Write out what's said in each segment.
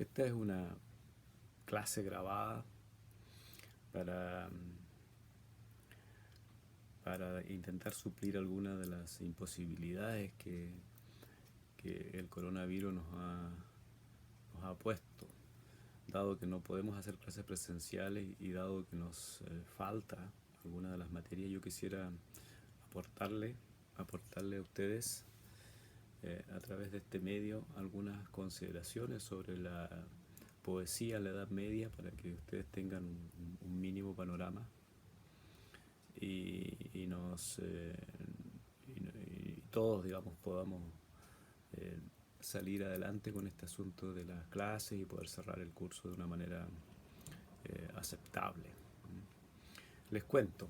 Esta es una clase grabada para, para intentar suplir algunas de las imposibilidades que el coronavirus nos ha puesto, dado que no podemos hacer clases presenciales y dado que nos falta alguna de las materias. Yo quisiera aportarle, aportarle a ustedes a través de este medio algunas consideraciones sobre la poesía en la Edad Media para que ustedes tengan un mínimo panorama y nos y todos, digamos, podamos eh, salir adelante con este asunto de las clases y poder cerrar el curso de una manera aceptable. Les cuento,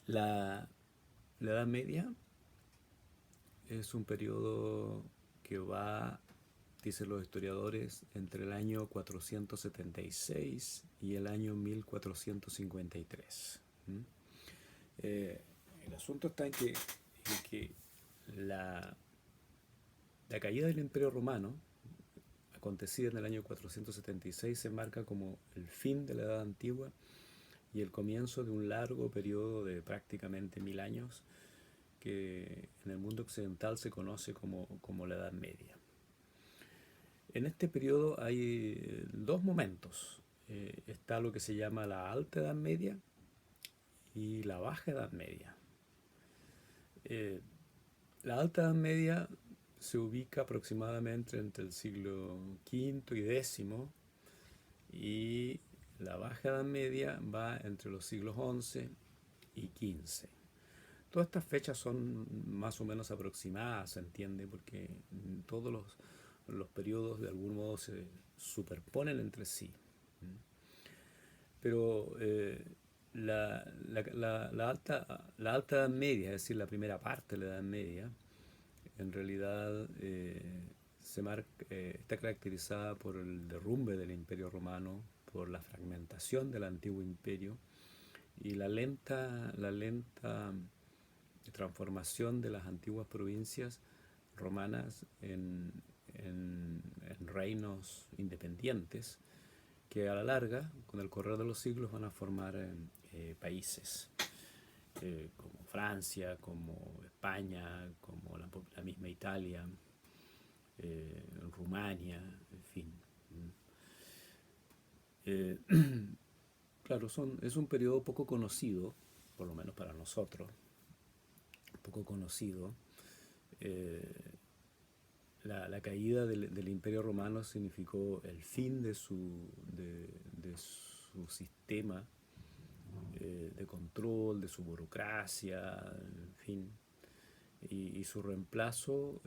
la, la Edad Media es un periodo que va, dicen los historiadores, entre el año 476 y el año 1453. ¿Mm? El asunto está en que la, la caída del Imperio Romano, acontecida en el año 476, se marca como el fin de la Edad Antigua y el comienzo de un largo periodo de prácticamente 1000 años que en el mundo occidental se conoce como la Edad Media. En este periodo hay dos momentos. Está lo que se llama la Alta Edad Media y la Baja Edad Media. Eh, la Alta Edad Media se ubica aproximadamente entre el siglo V y X, y la Baja Edad Media va entre los siglos XI y XV. Todas estas fechas son más o menos aproximadas, se entiende, porque todos los periodos de algún modo se superponen entre sí. Pero la alta Edad Media, es decir, la primera parte de la Edad Media, en realidad está caracterizada por el derrumbe del Imperio Romano, por la fragmentación del antiguo imperio y la lenta transformación de las antiguas provincias romanas en reinos independientes que a la larga, con el correr de los siglos, van a formar países como Francia, como España, como la misma Italia, Rumania, en fin. Eh, claro, es un periodo poco conocido, por lo menos para nosotros, poco conocido. Eh, la caída del Imperio Romano significó el fin de su sistema de control, de su burocracia, en fin, y su reemplazo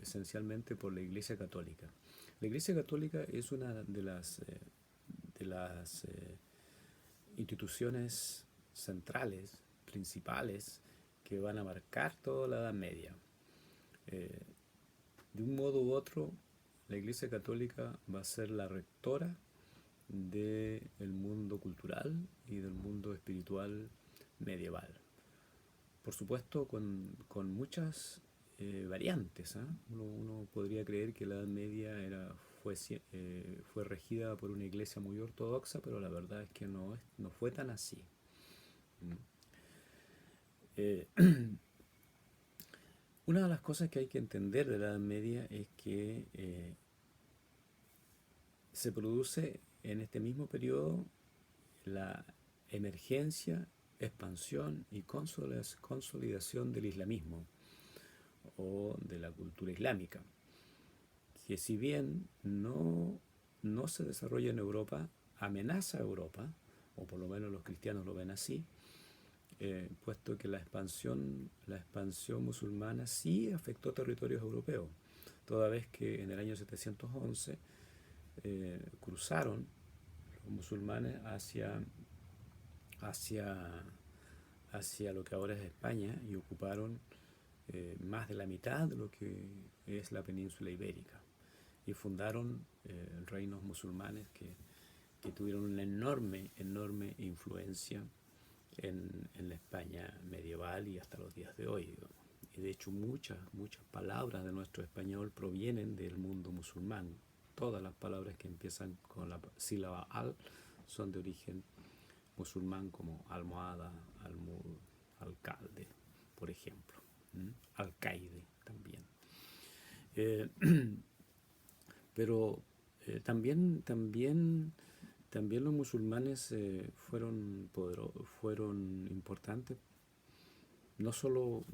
esencialmente por la Iglesia Católica. La Iglesia Católica es una de las instituciones centrales, principales, que van a marcar toda la Edad Media. Eh, de un modo u otro, la Iglesia Católica va a ser la rectora del mundo cultural y del mundo espiritual medieval. Por supuesto, con muchas variantes. Uno podría creer que la Edad Media fue regida por una iglesia muy ortodoxa, pero la verdad es que no fue tan así. Eh, una de las cosas que hay que entender de la Edad Media es que se produce en este mismo periodo la emergencia, expansión y consolidación del islamismo o de la cultura islámica, que si bien no se desarrolla en Europa, amenaza a Europa, o por lo menos los cristianos lo ven así, puesto que la expansión musulmana sí afectó territorios europeos, toda vez que en el año 711 cruzaron los musulmanes hacia, hacia lo que ahora es España y ocuparon más de la mitad de lo que es la península ibérica y fundaron reinos musulmanes que tuvieron una enorme influencia en la España medieval y hasta los días de hoy, digamos. Y de hecho muchas palabras de nuestro español provienen del mundo musulmán. todas las palabras que empiezan con la sílaba al son de origen musulmán, como almohada, almud, alcalde, por ejemplo. Alcaide también. Eh, pero también los musulmanes fueron importantes, no solo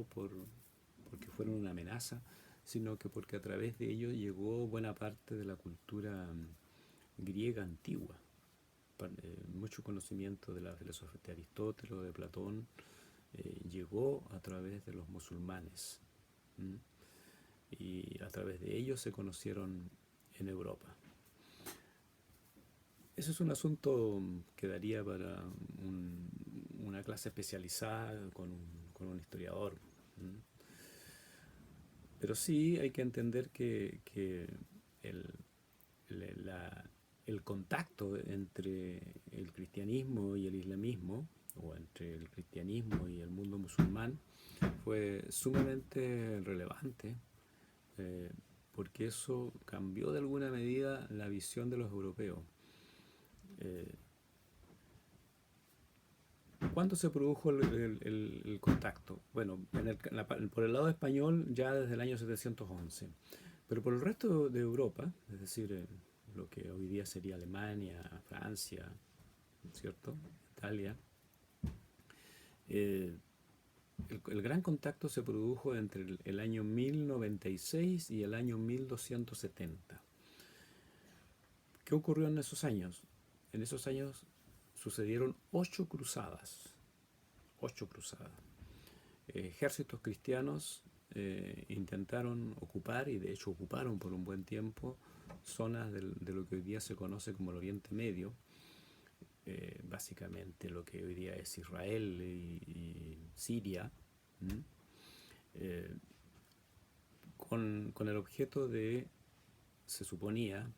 porque fueron una amenaza, sino que porque a través de ellos llegó buena parte de la cultura griega antigua. Mucho conocimiento de la filosofía de Aristóteles o de Platón llegó a través de los musulmanes. ¿Mm? Y a través de ellos se conocieron en Europa. Eso es un asunto que daría para una clase especializada con un historiador. ¿Mm? Pero sí hay que entender que el, el contacto entre el cristianismo y el islamismo, o entre el cristianismo y el mundo musulmán, fue sumamente relevante, eh, porque eso cambió de alguna medida la visión de los europeos. Eh, ¿Cuándo se produjo el contacto? Bueno, por el lado español ya desde el año 711, pero por el resto de Europa, es decir, lo que hoy día sería Alemania, Francia, ¿cierto? Italia, eh, el gran contacto se produjo entre el año 1096 y el año 1270. ¿Qué ocurrió en esos años? En esos años sucedieron 8 cruzadas. 8 cruzadas. Ejércitos cristianos intentaron ocupar, y de hecho ocuparon por un buen tiempo, zonas de lo que hoy día se conoce como el Oriente Medio, básicamente lo que hoy día es Israel y Siria, eh, con el objeto de, se suponía,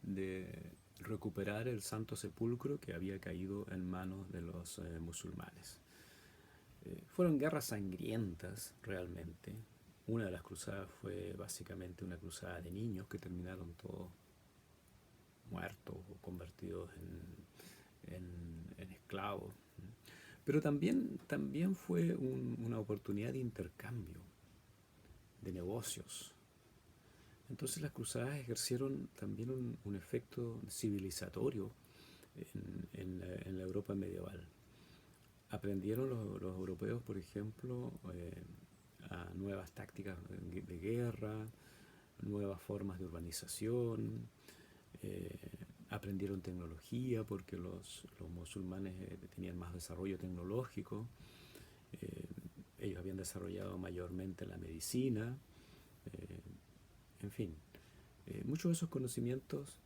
de recuperar el Santo Sepulcro que había caído en manos de los musulmanes. Fueron guerras sangrientas realmente. Una de las cruzadas fue básicamente una cruzada de niños que terminaron todos muertos o convertidos en esclavos. Pero también fue una oportunidad de intercambio, de negocios. Entonces las cruzadas ejercieron también un efecto civilizatorio en la Europa medieval. Aprendieron los europeos, por ejemplo, a nuevas tácticas de guerra, nuevas formas de urbanización, aprendieron tecnología porque los musulmanes tenían más desarrollo tecnológico, eh, ellos habían desarrollado mayormente la medicina, eh, en fin, muchos de esos conocimientos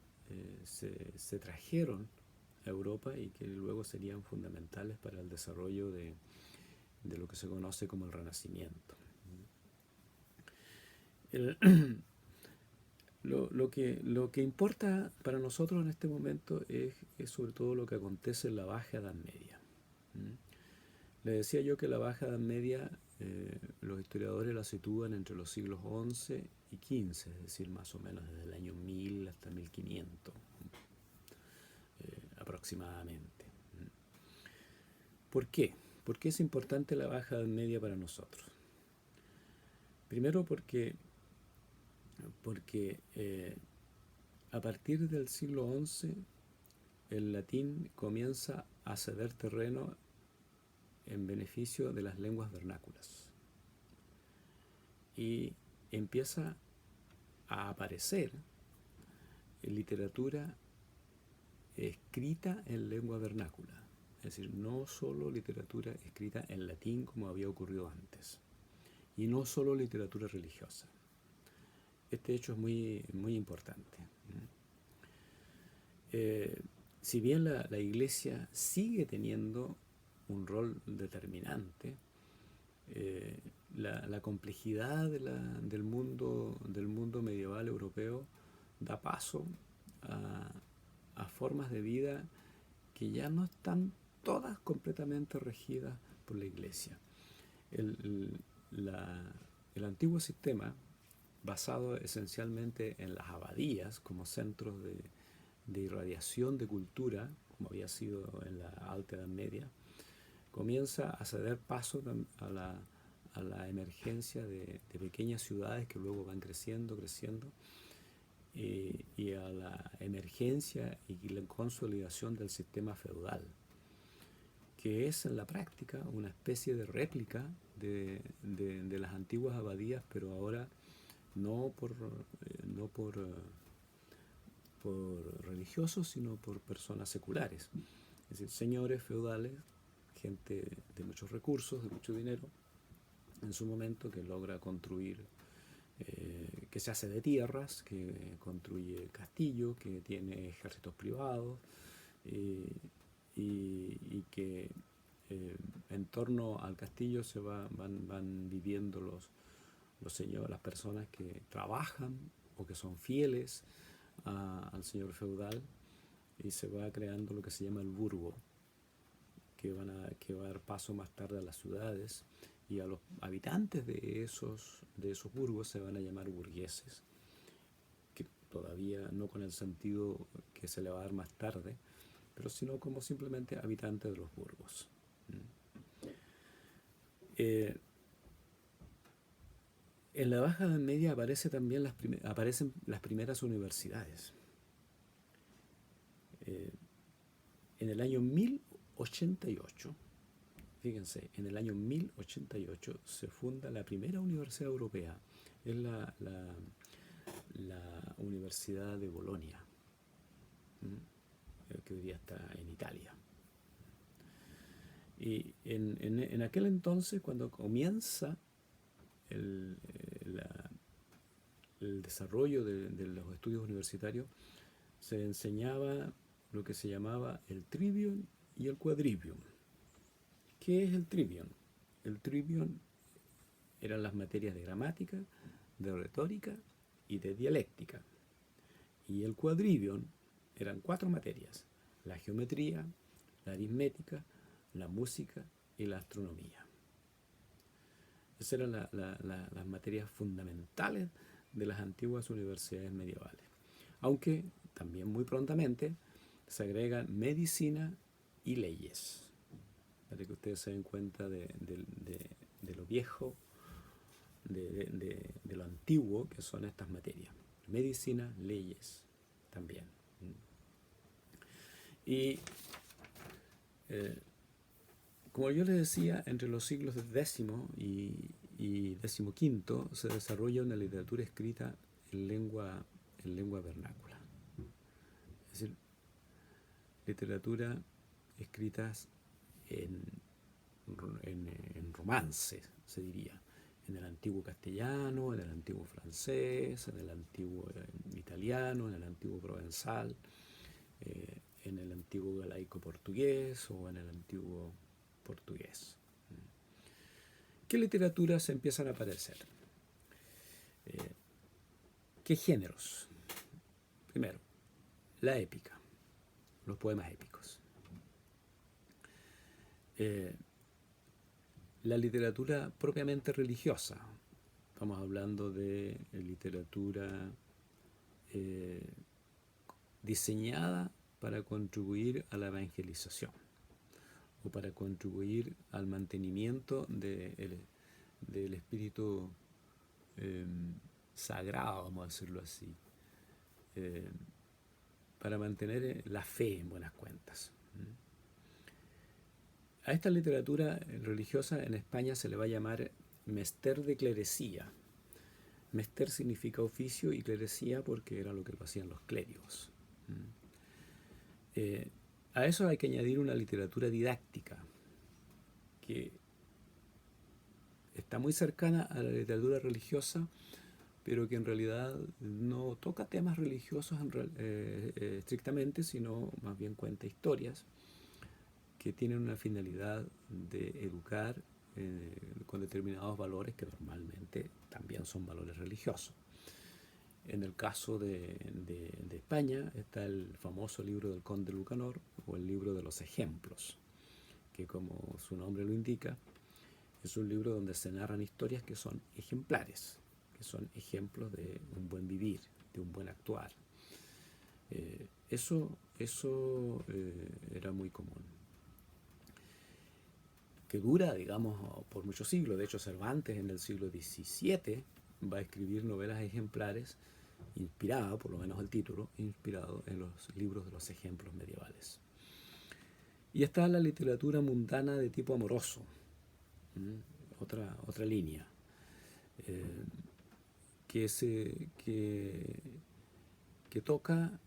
se trajeron a Europa y que luego serían fundamentales para el desarrollo de lo que se conoce como el Renacimiento. El, lo que importa para nosotros en este momento es sobre todo lo que acontece en la Baja Edad Media. Le decía yo que la Baja Edad Media los historiadores la sitúan entre los siglos XI y XV, es decir, más o menos desde el año 1000 hasta 1500 aproximadamente. ¿Por qué? ¿Por qué es importante la Baja Edad Media para nosotros? Primero porque a partir del siglo XI el latín comienza a ceder terreno en beneficio de las lenguas vernáculas y empieza a aparecer literatura escrita en lengua vernácula, es decir, no solo literatura escrita en latín como había ocurrido antes, y no solo literatura religiosa. Este hecho es muy, muy importante. Si bien la Iglesia sigue teniendo un rol determinante, la complejidad del mundo medieval europeo da paso a formas de vida que ya no están todas completamente regidas por la Iglesia. El antiguo sistema basado esencialmente en las abadías como centros de irradiación de cultura, como había sido en la Alta Edad Media, comienza a ceder paso a la emergencia de pequeñas ciudades que luego van creciendo, creciendo, y a la emergencia y la consolidación del sistema feudal, que es en la práctica una especie de réplica de las antiguas abadías, pero ahora no por religiosos, sino por personas seculares. Es decir, señores feudales, gente de muchos recursos, de mucho dinero, en su momento, que logra construir, que se hace de tierras, que construye castillos, que tiene ejércitos privados, eh, y que en torno al castillo van viviendo los señores, las personas que trabajan o que son fieles al señor feudal, y se va creando lo que se llama el burgo, que va a dar paso más tarde a las ciudades, y a los habitantes de esos burgos se van a llamar burgueses, que todavía no con el sentido que se le va a dar más tarde, pero sino como simplemente habitantes de los burgos. Eh, en la Baja Edad Media aparecen las primeras universidades. En el año 1088, fíjense, en el año 1088 se funda la primera universidad europea. Es la Universidad de Bolonia, que hoy día está en Italia. Y en aquel entonces, cuando comienza el, el desarrollo de los estudios universitarios, se enseñaba lo que se llamaba el trivium y el quadrivium. ¿Qué es el trivium? El trivium eran las materias de gramática, de retórica y de dialéctica. Y el quadrivium eran 4 materias: la geometría, la aritmética, la música y la astronomía. Esas eran las materias fundamentales de las antiguas universidades medievales. Aunque también muy prontamente se agregan medicina y leyes, para que ustedes se den cuenta de lo viejo, de lo antiguo que son estas materias. Medicina, leyes también. Y como yo les decía, entre los siglos X y XV se desarrolla una literatura escrita en lengua vernácula. Es decir, literatura escritas en romance, se diría, en el antiguo castellano, en el antiguo francés, en el antiguo italiano, en el antiguo provenzal, en el antiguo galaico portugués o en el antiguo portugués. ¿Qué literaturas empiezan a aparecer? ¿Qué géneros? Primero, la épica, los poemas épicos. La literatura propiamente religiosa. Estamos hablando de literatura diseñada para contribuir a la evangelización o para contribuir al mantenimiento del espíritu sagrado, vamos a decirlo así, para mantener la fe en buenas cuentas. A esta literatura religiosa en España se le va a llamar mester de clerecía. Mester significa oficio y clerecía porque era lo que lo hacían los clérigos. A eso hay que añadir una literatura didáctica que está muy cercana a la literatura religiosa, pero que en realidad no toca temas religiosos estrictamente, sino más bien cuenta historias que tienen una finalidad de educar con determinados valores que normalmente también son valores religiosos. En el caso de España está el famoso libro del Conde Lucanor, o el libro de los ejemplos, que como su nombre lo indica, es un libro donde se narran historias que son ejemplares, que son ejemplos de un buen vivir, de un buen actuar. Eso era muy común. Que dura, digamos, por muchos siglos. De hecho, Cervantes en el siglo XVII va a escribir novelas ejemplares inspirado, por lo menos el título, inspirado en los libros de los ejemplos medievales. Y está la literatura mundana de tipo amoroso, otra línea, que, que toca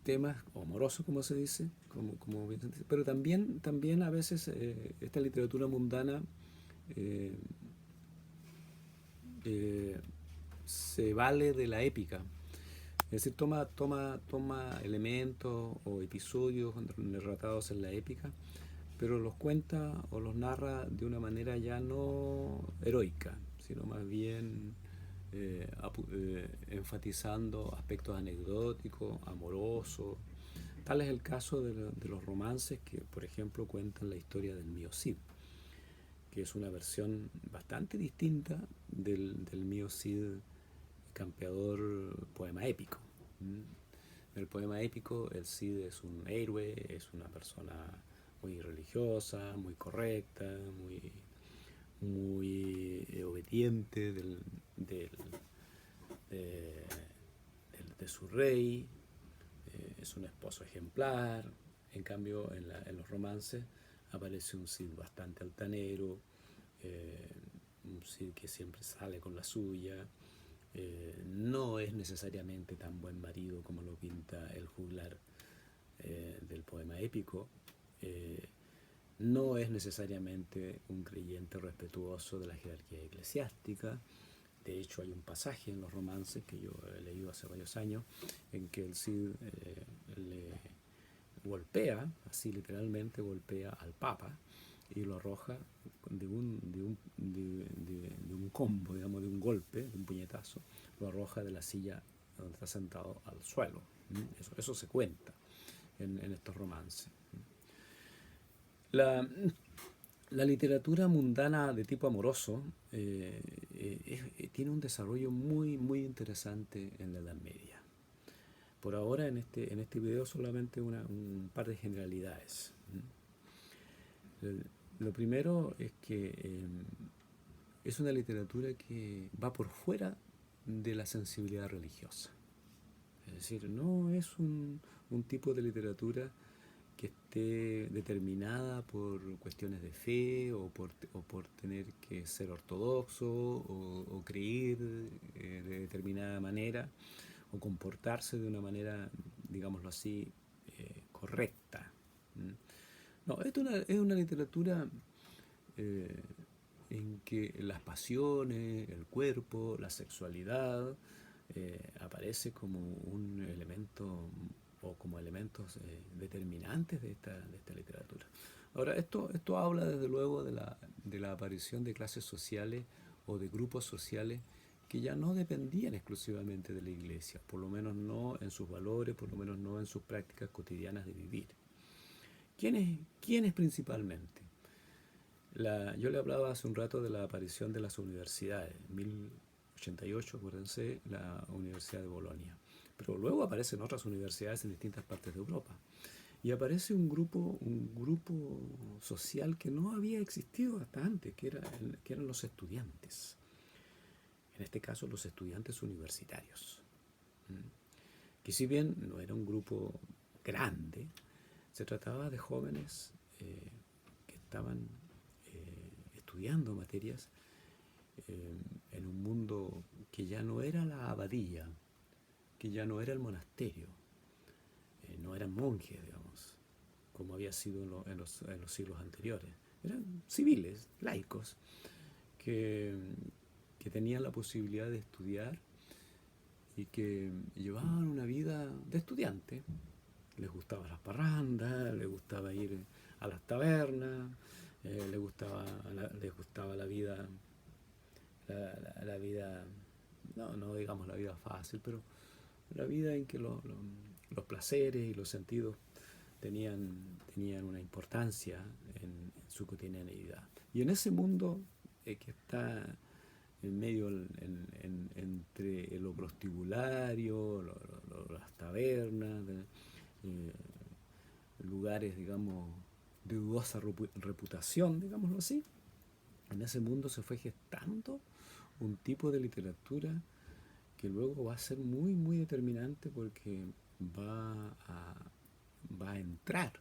temas amorosos, como se dice, como bien se dice, pero también a veces esta literatura mundana se vale de la épica. Es decir, toma elementos o episodios relatados en la épica, pero los cuenta o los narra de una manera ya no heroica, sino más bien enfatizando aspectos anecdóticos, amorosos. Tal es el caso de los romances que, por ejemplo, cuentan la historia del mío Cid, que es una versión bastante distinta del mío Cid campeador poema épico. En el poema épico el Cid es un héroe, es una persona muy religiosa, muy correcta, muy obediente de su rey, es un esposo ejemplar. En cambio, en los romances aparece un Cid bastante altanero, un Cid que siempre sale con la suya. No es necesariamente tan buen marido como lo pinta el juglar del poema épico. No es necesariamente un creyente respetuoso de la jerarquía eclesiástica. De hecho, hay un pasaje en los romances que yo he leído hace varios años en que el Cid le golpea, así literalmente golpea al Papa y lo arroja de un combo, digamos, de un golpe, de un puñetazo, lo arroja de la silla donde está sentado al suelo. Eso se cuenta en estos romances. La literatura mundana de tipo amoroso tiene un desarrollo muy interesante en la Edad Media. Por ahora en este video solamente un par de generalidades. Lo primero es que es una literatura que va por fuera de la sensibilidad religiosa. Es decir, no es un tipo de literatura que esté determinada por cuestiones de fe o por tener que ser ortodoxo o creer de determinada manera o comportarse de una manera, digámoslo así, correcta. No, es una literatura en que las pasiones, el cuerpo, la sexualidad aparece como un elemento o como elementos determinantes de esta literatura. Ahora, esto habla desde luego de la aparición de clases sociales o de grupos sociales que ya no dependían exclusivamente de la iglesia, por lo menos no en sus valores, por lo menos no en sus prácticas cotidianas de vivir. ¿Quiénes principalmente? Yo le hablaba hace un rato de la aparición de las universidades. En 1088, acuérdense, la Universidad de Bolonia. Pero luego aparecen otras universidades en distintas partes de Europa. Y aparece un grupo social que no había existido hasta antes, que eran los estudiantes. En este caso, los estudiantes universitarios. Que si bien no era un grupo grande, se trataba de jóvenes que estaban estudiando materias en un mundo que ya no era la abadía, que ya no era el monasterio, no eran monjes, digamos, como había sido en los siglos anteriores. Eran civiles, laicos, que tenían la posibilidad de estudiar y que llevaban una vida de estudiante. Les gustaban las parrandas, les gustaba ir a las tabernas, les gustaba la vida, la vida, no digamos la vida fácil, pero la vida en que los placeres y los sentidos tenían una importancia en su cotidianeidad. Y en ese mundo que está en medio entre lo prostibulario, las tabernas, eh, lugares, digamos, de dudosa reputación, digámoslo así. En ese mundo se fue gestando un tipo de literatura que luego va a ser muy, muy determinante porque va a, va a entrar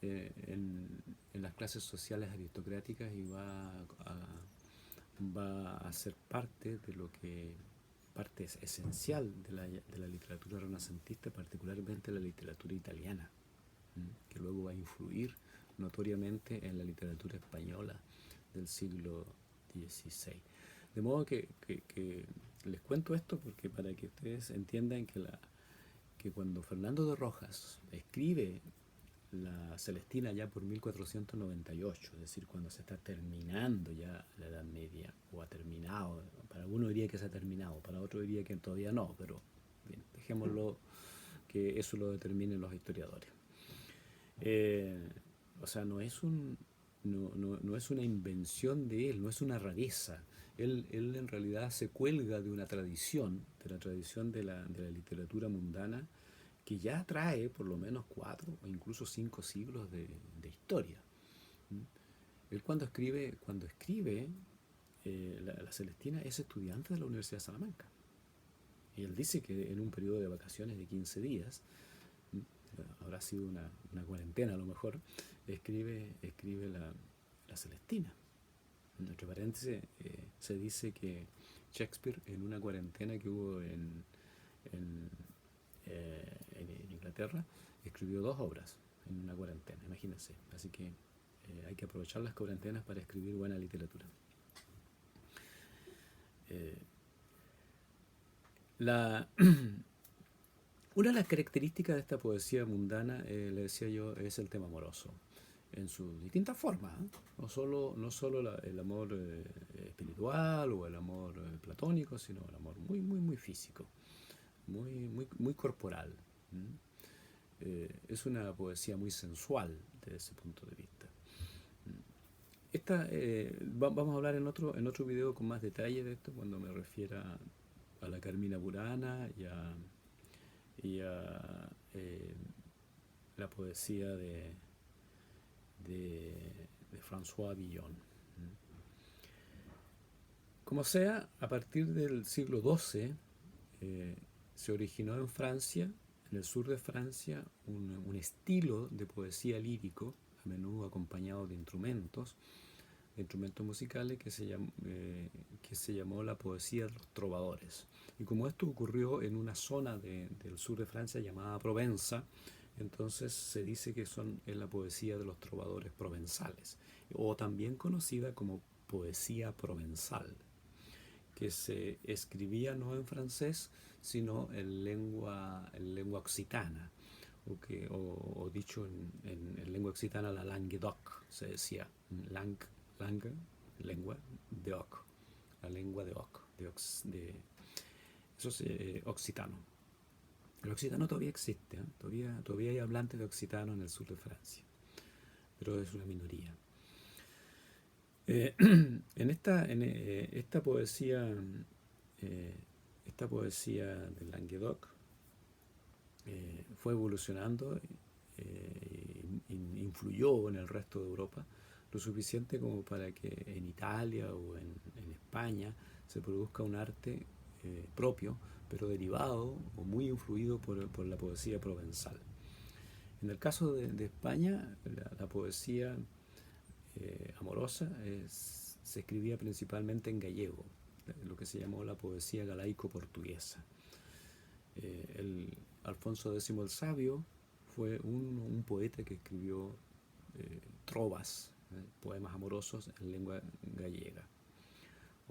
en las clases sociales aristocráticas y va a ser parte de lo que parte es esencial de la literatura renacentista, particularmente la literatura italiana, que luego va a influir notoriamente en la literatura española del siglo XVI. De modo que les cuento esto porque para que ustedes entiendan que cuando Fernando de Rojas escribe la Celestina ya por 1498, es decir, cuando se está terminando ya la Edad Media, o ha terminado, para algunos diría que se ha terminado, para otros diría que todavía no, pero bien, dejémoslo que eso lo determinen los historiadores. Eh, o sea, no es una invención de él, no es una rareza. Él en realidad se cuelga de una tradición, de la tradición de la literatura mundana, que ya trae por lo menos 4 o incluso 5 siglos de historia. Él cuando escribe la Celestina es estudiante de la Universidad de Salamanca. Y él dice que en un periodo de vacaciones de 15 días, habrá sido una cuarentena a lo mejor, escribe la Celestina. Entre paréntesis, se dice que Shakespeare en una cuarentena que hubo en, en Inglaterra, escribió 2 obras en una cuarentena, imagínense. Así que hay que aprovechar las cuarentenas para escribir buena literatura. La, una de las características de esta poesía mundana, le decía yo, es el tema amoroso, en sus distintas formas, ¿eh? No solo el amor espiritual o el amor platónico, sino el amor muy, muy, muy físico, muy, muy, muy corporal. Es una poesía muy sensual desde ese punto de vista. Vamos a hablar en otro video con más detalle de esto cuando me refiera a la Carmina Burana y a la poesía de, de François Villon. Como sea, a partir del siglo XII se originó en Francia, en el sur de Francia, un estilo de poesía lírico, a menudo acompañado de instrumentos musicales que se llamó la poesía de los trovadores. Y como esto ocurrió en una zona del sur de Francia llamada Provenza, entonces se dice que es la poesía de los trovadores provenzales, o también conocida como poesía provenzal, que se escribía no en francés, sino en lengua occitana, o dicho en lengua occitana, la langue d'oc, se decía, lengua de Oc, la lengua de Oc, eso es occitano. El occitano todavía existe, ¿eh? Todavía hay hablantes de occitano en el sur de Francia, pero es una minoría. Esta poesía del Languedoc fue evolucionando, influyó en el resto de Europa lo suficiente como para que en Italia o en España se produzca un arte propio, pero derivado o muy influido por la poesía provenzal. En el caso de España, la poesía amorosa se escribía principalmente en gallego, lo que se llamó la poesía galaico-portuguesa. Alfonso X el Sabio fue un poeta que escribió trovas, poemas amorosos en lengua gallega,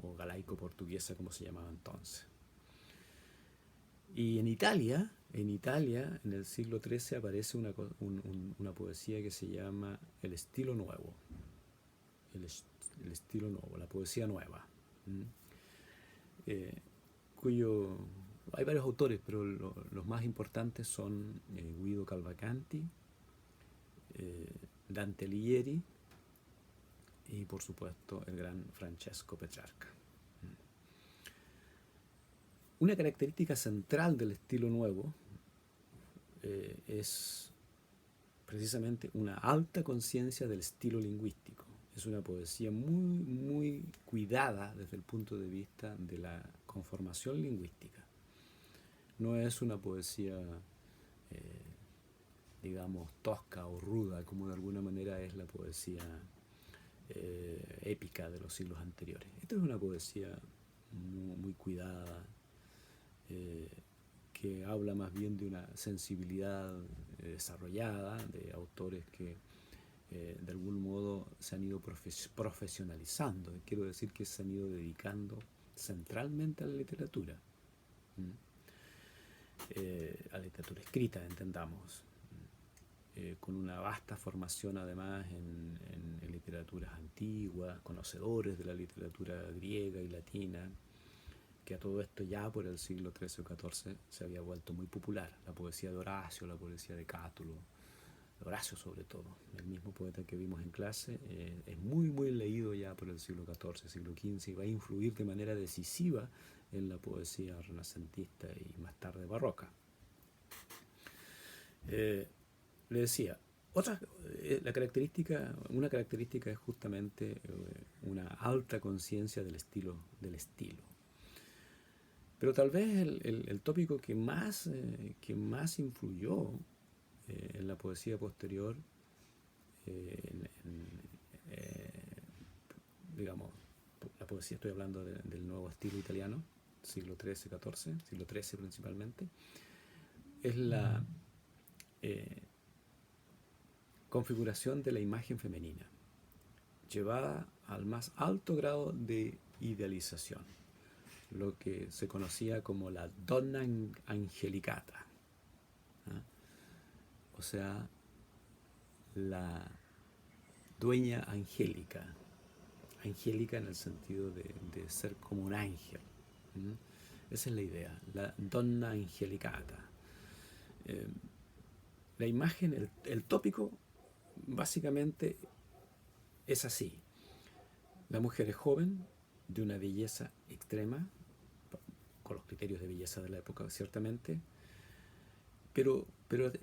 o galaico-portuguesa como se llamaba entonces. Y en Italia, en el siglo XIII, aparece una poesía que se llama el estilo nuevo, el estilo nuevo, la poesía nueva, cuyo hay varios autores, pero los más importantes son Guido Cavalcanti, Dante Alighieri y por supuesto el gran Francesco Petrarca. Una característica central del estilo nuevo es precisamente una alta conciencia del estilo lingüístico. Es una poesía muy, muy cuidada desde el punto de vista de la conformación lingüística. No es una poesía, eh, digamos, tosca o ruda, como de alguna manera es la poesía épica de los siglos anteriores. Esta es una poesía muy, muy cuidada, eh, que habla más bien de una sensibilidad desarrollada, de autores que de algún modo se han ido profesionalizando. Quiero decir que se han ido dedicando centralmente a la literatura, a la literatura escrita, entendamos, con una vasta formación además en literaturas antiguas, conocedores de la literatura griega y latina, que a todo esto ya por el siglo XIII o XIV se había vuelto muy popular. La poesía de Horacio, la poesía de Cátulo, de Horacio sobre todo, el mismo poeta que vimos en clase, es muy muy leído ya por el siglo XIV, siglo XV, y va a influir de manera decisiva en la poesía renacentista y más tarde barroca. Eh, Le decía, otra, una característica es justamente una alta conciencia del estilo, del estilo. Pero tal vez el tópico que más influyó en la poesía posterior, en, eh, digamos, la poesía, estoy hablando del nuevo estilo italiano, siglo XIII, XIV, siglo XIII principalmente, es la eh, configuración de la imagen femenina, llevada al más alto grado de idealización, lo que se conocía como la donna angelicata, ¿ah? O sea, la dueña angélica, angélica en el sentido de ser como un ángel. ¿Mm? Esa es la idea, la donna angelicata. Eh, la imagen, el tópico, básicamente es así. La mujer es joven, de una belleza extrema, con los criterios de belleza de la época, ciertamente, pero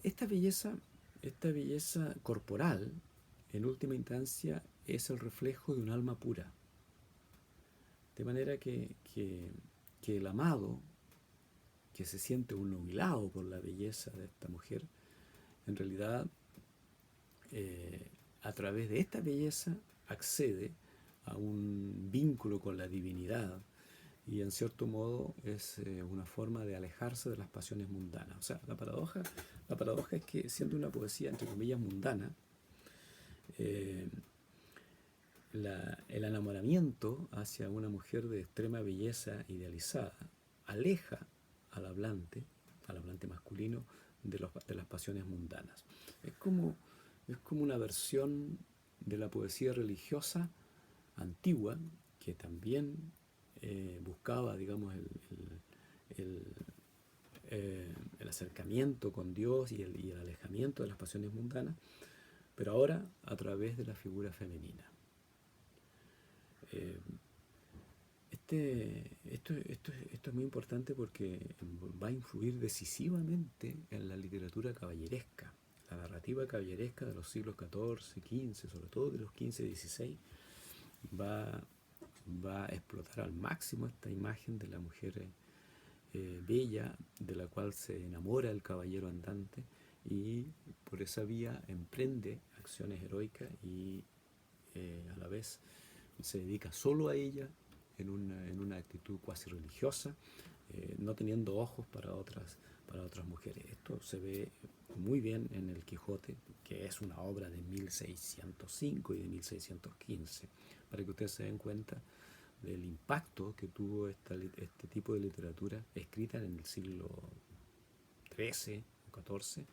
esta belleza corporal, en última instancia, es el reflejo de un alma pura. De manera que el amado, que se siente obnubilado por la belleza de esta mujer, en realidad, eh, a través de esta belleza, accede a un vínculo con la divinidad, y en cierto modo es una forma de alejarse de las pasiones mundanas. O sea, la paradoja es que siendo una poesía entre comillas mundana, eh, el enamoramiento hacia una mujer de extrema belleza idealizada aleja al hablante masculino de las pasiones mundanas. Es como, es como una versión de la poesía religiosa antigua que también buscaba, digamos, el, el acercamiento con Dios y el alejamiento de las pasiones mundanas, pero ahora a través de la figura femenina. Eh, esto es muy importante porque va a influir decisivamente en la literatura caballeresca. La narrativa caballeresca de los siglos XIV, XV, sobre todo de los XV y XVI, va, va a explotar al máximo esta imagen de la mujer bella, de la cual se enamora el caballero andante, y por esa vía emprende acciones heroicas y a la vez se dedica solo a ella en una actitud cuasi religiosa, no teniendo ojos para otras mujeres. Esto se ve muy bien en el Quijote, que es una obra de 1605 y de 1615, para que ustedes se den cuenta del impacto que tuvo este tipo de literatura escrita en el siglo XIII o XIV,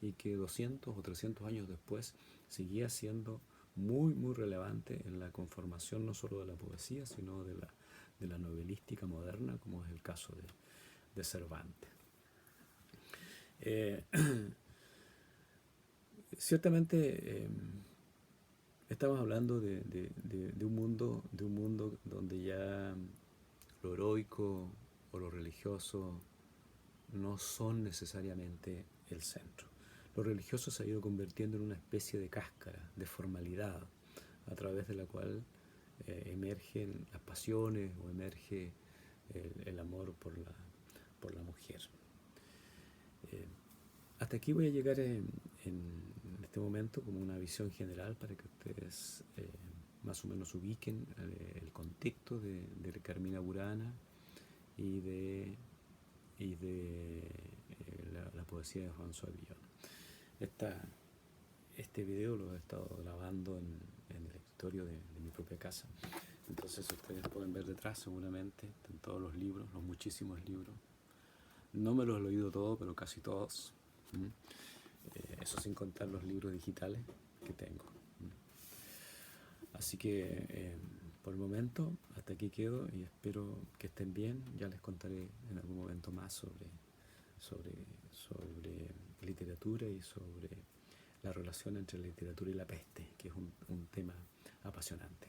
y que 200 o 300 años después seguía siendo muy, muy relevante en la conformación no solo de la poesía, sino de la novelística moderna, como es el caso de Cervantes. Eh, Ciertamente estamos hablando de un mundo donde ya lo heroico o lo religioso no son necesariamente el centro. Lo religioso se ha ido convirtiendo en una especie de cáscara, de formalidad, a través de la cual emergen las pasiones o emerge el amor por la mujer. Hasta aquí voy a llegar en este momento como una visión general para que ustedes más o menos ubiquen el contexto de Carmina Burana y de la poesía de François Villon. Este video lo he estado grabando en el escritorio de mi propia casa. Entonces ustedes pueden ver detrás seguramente, están todos los libros, los muchísimos libros. No me los he leído todos, pero casi todos. Eso sin contar los libros digitales que tengo. Así que por el momento hasta aquí quedo y espero que estén bien. Ya les contaré en algún momento más sobre literatura y sobre la relación entre la literatura y la peste, que es un tema apasionante.